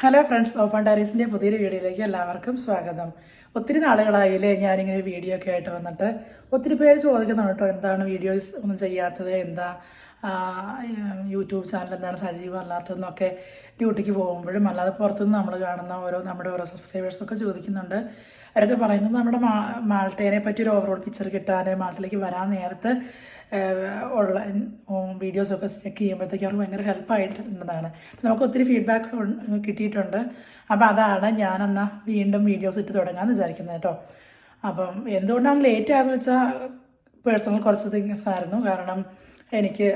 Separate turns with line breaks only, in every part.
Hello friends, open ഡയറീസിൻ്റെ പുതിയൊരു വീഡിയോയിലേക്ക് എല്ലാവർക്കും സ്വാഗതം. ഒത്തിരി നാളുകളായില്ലേ ഞാനിങ്ങനെ വീഡിയോ ഒക്കെ ആയിട്ട് വന്നിട്ട്. ഒത്തിരി പേര് ചോദിക്കുന്നുണ്ട് കേട്ടോ, എന്താണ് വീഡിയോസ് ഒന്നും ചെയ്യാത്തത്, എന്താ യൂട്യൂബ് ചാനൽ എന്താണ് സജീവമല്ലാത്തതെന്നൊക്കെ. ഡ്യൂട്ടിക്ക് പോകുമ്പോഴും അല്ലാതെ പുറത്തുനിന്ന് നമ്മൾ കാണുന്ന നമ്മുടെ ഓരോ സബ്സ്ക്രൈബേഴ്സൊക്കെ ചോദിക്കുന്നുണ്ട്. അവരൊക്കെ പറയുന്നത് നമ്മുടെ മാൾട്ടേനെ പറ്റി ഒരു ഓവറോൾ പിക്ചർ കിട്ടാൻ, മാൾട്ടയിലേക്ക് വരാൻ നേരത്തെ ഉള്ള വീഡിയോസൊക്കെ ചെക്ക് ചെയ്യുമ്പോഴത്തേക്കും അവർക്ക് ഭയങ്കര ഹെൽപ്പായിട്ടുള്ളതാണ്. അപ്പം നമുക്ക് ഒത്തിരി ഫീഡ്ബാക്ക് കിട്ടിയിട്ടുണ്ട്. അപ്പോൾ അതാണ് ഞാനെന്നാൽ വീണ്ടും വീഡിയോസ് ഇട്ട് തുടങ്ങാമെന്ന് വിചാരിക്കുന്നത് കേട്ടോ. അപ്പം എന്തുകൊണ്ടാണ് ലേറ്റ് ആയെന്ന് വെച്ചാൽ പേഴ്സണൽ കുറച്ച് തിങ്സ് ആയിരുന്നു. കാരണം എനിക്ക്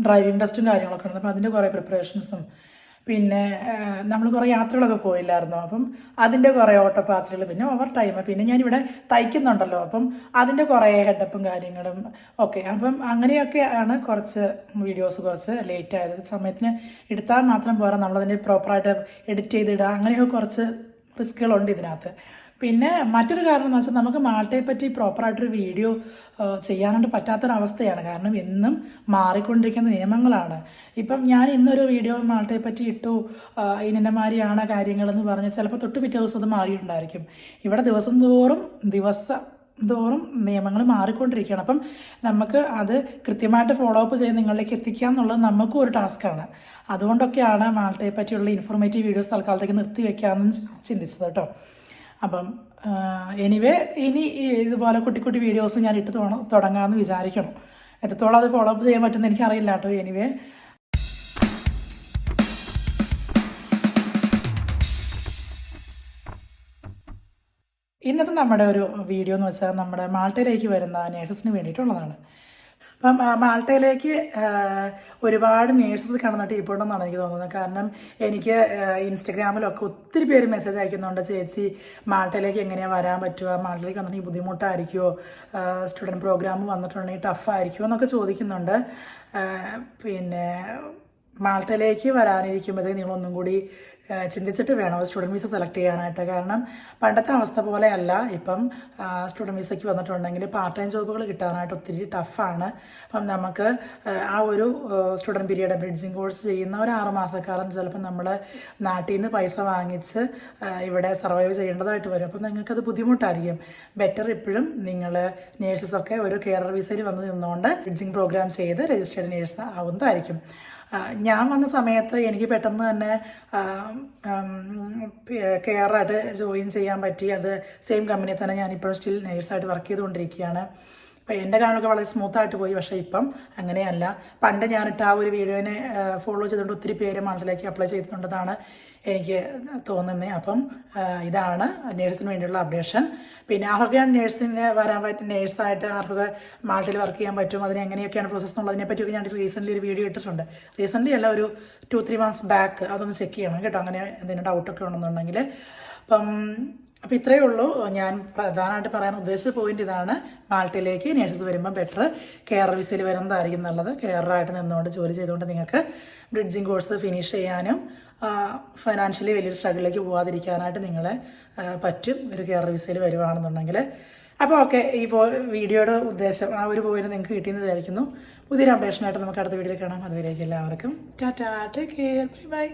ഡ്രൈവിംഗ് ടെസ്റ്റും കാര്യങ്ങളൊക്കെ ഉണ്ട്. അപ്പം അതിൻ്റെ കുറേ പ്രിപ്പറേഷൻസും പിന്നെ നമ്മൾ കുറേ യാത്രകളൊക്കെ പോയില്ലായിരുന്നു. അപ്പം അതിൻ്റെ കുറേ ഓട്ടപ്പാച്ചിലുകൾ, പിന്നെ ഓവർ ടൈം, പിന്നെ ഞാനിവിടെ തയ്ക്കുന്നുണ്ടല്ലോ, അപ്പം അതിൻ്റെ കുറേ ഹെഡപ്പും കാര്യങ്ങളും ഒക്കെ. അപ്പം അങ്ങനെയൊക്കെയാണ് കുറച്ച് വീഡിയോസ് കുറച്ച് ലേറ്റ് ആയത്. സമയത്തിന് എടുത്താൽ മാത്രം പോരാ, നമ്മളതിൻ്റെ പ്രോപ്പറായിട്ട് എഡിറ്റ് ചെയ്തിടുക, അങ്ങനെയൊക്കെ കുറച്ച് റിസ്കുകളുണ്ട് ഇതിനകത്ത്. പിന്നെ മറ്റൊരു കാരണം എന്ന് വെച്ചാൽ നമുക്ക് മാൾട്ടയെ പറ്റി പ്രോപ്പറായിട്ടൊരു വീഡിയോ ചെയ്യാനായിട്ട് പറ്റാത്തൊരവസ്ഥയാണ്. കാരണം എന്നും മാറിക്കൊണ്ടിരിക്കുന്ന നിയമങ്ങളാണ്. ഇപ്പം ഞാൻ ഇന്നൊരു വീഡിയോ മാൾട്ടയെ പറ്റി ഇട്ടു, ഇന്നമാതിരിയാണ് കാര്യങ്ങളെന്ന് പറഞ്ഞ് ചിലപ്പോൾ തൊട്ട് പിറ്റേ ദിവസം അത് മാറിയിട്ടുണ്ടായിരിക്കും. ഇവിടെ ദിവസം തോറും നിയമങ്ങൾ മാറിക്കൊണ്ടിരിക്കുകയാണ്. അപ്പം നമുക്ക് അത് കൃത്യമായിട്ട് ഫോളോ അപ്പ് ചെയ്ത് നിങ്ങളിലേക്ക് എത്തിക്കുക എന്നുള്ളത് നമുക്കും ഒരു ടാസ്ക്കാണ്. അതുകൊണ്ടൊക്കെയാണ് മാൾട്ടയെ പറ്റിയുള്ള ഇൻഫോർമേറ്റീവ് വീഡിയോസ് തൽക്കാലത്തേക്ക് നിർത്തി വെക്കാമെന്ന് ചിന്തിച്ചത് കേട്ടോ. അപ്പം എനിവേ ഇനി ഇതുപോലെ കുട്ടി വീഡിയോസ് ഞാൻ ഇട്ട് തുടങ്ങാമെന്ന് വിചാരിക്കണം. എത്രത്തോളം അത് ഫോളോ അപ്പ് ചെയ്യാൻ പറ്റുമെന്ന് എനിക്കറിയില്ല കേട്ടോ. എനിവേ ഇന്നത്തെ നമ്മുടെ ഒരു വീഡിയോ എന്ന് വെച്ചാൽ നമ്മുടെ മാൾട്ടയിലേക്ക് വരുന്ന നേഴ്സസിന് വേണ്ടിയിട്ടുള്ളതാണ്. അപ്പം മാൾട്ടയിലേക്ക് ഒരുപാട് നേഴ്സസ് കടന്നിട്ട് ഇപ്പോൾ ഉണ്ടെന്നാണ് എനിക്ക് തോന്നുന്നത്. കാരണം എനിക്ക് ഇൻസ്റ്റഗ്രാമിലൊക്കെ ഒത്തിരി പേര് മെസ്സേജ് അയക്കുന്നുണ്ട്, ചേച്ചി മാൾട്ടയിലേക്ക് എങ്ങനെയാണ് വരാൻ പറ്റുക, മാൾട്ടയിലേക്ക് വന്നിട്ടുണ്ടെങ്കിൽ ബുദ്ധിമുട്ടായിരിക്കുമോ, സ്റ്റുഡൻറ്റ് പ്രോഗ്രാം വന്നിട്ടുണ്ടെങ്കിൽ ടഫായിരിക്കുമോ എന്നൊക്കെ ചോദിക്കുന്നുണ്ട്. പിന്നെ മാൾട്ടയിലേക്ക് വരാനിരിക്കുമ്പോഴത്തേക്ക് നിങ്ങളൊന്നും കൂടി ചിന്തിച്ചിട്ട് വേണം സ്റ്റുഡൻറ്റ് വിസ സെലക്ട് ചെയ്യാനായിട്ട്. കാരണം പണ്ടത്തെ അവസ്ഥ പോലെയല്ല. ഇപ്പം സ്റ്റുഡൻറ്റ് വിസയ്ക്ക് വന്നിട്ടുണ്ടെങ്കിൽ പാർട്ട് ടൈം ജോബുകൾ കിട്ടാനായിട്ട് ഒത്തിരി ടഫാണ്. അപ്പം നമുക്ക് ആ ഒരു സ്റ്റുഡൻറ്റ് പീരീഡ് ബ്രിഡ്ജിങ് കോഴ്സ് ചെയ്യുന്ന ഒരു 6 മാസക്കാലം ചിലപ്പോൾ നമ്മൾ നാട്ടിൽ നിന്ന് പൈസ വാങ്ങിച്ച് ഇവിടെ സർവൈവ് ചെയ്യേണ്ടതായിട്ട് വരും. അപ്പം നിങ്ങൾക്കത് ബുദ്ധിമുട്ടായിരിക്കും. ബെറ്റർ ഇപ്പോഴും നിങ്ങൾ നേഴ്സസൊക്കെ ഒരു കെയർ വിസയിൽ വന്ന് നിന്നുകൊണ്ട് ബ്രിഡ്ജിങ് പ്രോഗ്രാം ചെയ്ത് രജിസ്റ്റേർഡ് നേഴ്സ് ആവുന്നതായിരിക്കും. ഞാൻ വന്ന സമയത്ത് എനിക്ക് പെട്ടെന്ന് തന്നെ കെയറായിട്ട് ജോയിൻ ചെയ്യാൻ പറ്റി. അത് സെയിം കമ്പനിയിൽ തന്നെ ഞാനിപ്പോഴും സ്റ്റിൽ നേഴ്സായിട്ട് വർക്ക് ചെയ്തുകൊണ്ടിരിക്കുകയാണ്. അപ്പോൾ എൻ്റെ കാര്യങ്ങളൊക്കെ വളരെ സ്മൂത്തായിട്ട് പോയി. പക്ഷേ ഇപ്പം അങ്ങനെയല്ല. പണ്ട് ഞാനിട്ട് ആ ഒരു വീഡിയോനെ ഫോളോ ചെയ്തുകൊണ്ട് ഒത്തിരി പേര് മാൾട്ടയിലേക്ക് അപ്ലൈ ചെയ്തിട്ടുണ്ടെന്നാണ് എനിക്ക് തോന്നുന്നത്. അപ്പം ഇതാണ് നേഴ്സിന് വേണ്ടിയുള്ള അപ്ഡേഷൻ. പിന്നെ ആർക്കൊക്കെയാണ് നേഴ്സിന് വരാൻ പറ്റും, നേഴ്സായിട്ട് ആർക്കൊക്കെ മാൾട്ടയിൽ വർക്ക് ചെയ്യാൻ പറ്റും, അതിനെങ്ങനെയൊക്കെയാണ് പ്രോസസ്സ് എന്നുള്ളതിനെ പറ്റിയൊക്കെ ഞാൻ റീസെൻ്റ്ലി ഒരു വീഡിയോ ഇട്ടിട്ടുണ്ട്. റീസെൻ്റ്ലി അല്ല, ഒരു 2-3 months ബാക്ക്. അതൊന്ന് ചെക്ക് ചെയ്യണം കേട്ടോ, അങ്ങനെ എന്തെങ്കിലും ഡൗട്ടൊക്കെ ഉണ്ടെന്നുണ്ടെങ്കിൽ. അപ്പോൾ ഇത്രയേ ഉള്ളൂ. ഞാൻ പ്രധാനമായിട്ട് പറയാൻ ഉദ്ദേശിച്ച പോയിന്റ് ഇതാണ്. മാൾട്ടയിലേക്ക് നേഴ്സസ് വരുമ്പോൾ ബെറ്റർ കെയർ വിസയിൽ വരുന്നതായിരിക്കും നല്ലത്. കെയറായിട്ട് നിന്നുകൊണ്ട് ജോലി ചെയ്തുകൊണ്ട് നിങ്ങൾക്ക് ബ്രിഡ്ജിങ് കോഴ്സ് ഫിനിഷ് ചെയ്യാനും ഫൈനാൻഷ്യലി വലിയൊരു സ്ട്രഗിളിലേക്ക് പോകാതിരിക്കാനായിട്ട് നിങ്ങളെ പറ്റും ഒരു കെയർ വിസയിൽ വരുവാണെന്നുണ്ടെങ്കിൽ. അപ്പോൾ ഓക്കെ, ഈ വീഡിയോയുടെ ഉദ്ദേശം ആ ഒരു പോയിന്റ് നിങ്ങൾക്ക് കിട്ടിയെന്ന് വിചാരിക്കുന്നു. പുതിയൊരു അപ്ഡേഷനായിട്ട് നമുക്ക് അടുത്ത വീഡിയോയിൽ കാണാം. അതുവരേക്കും എല്ലാവർക്കും Tata, take care, bye bye.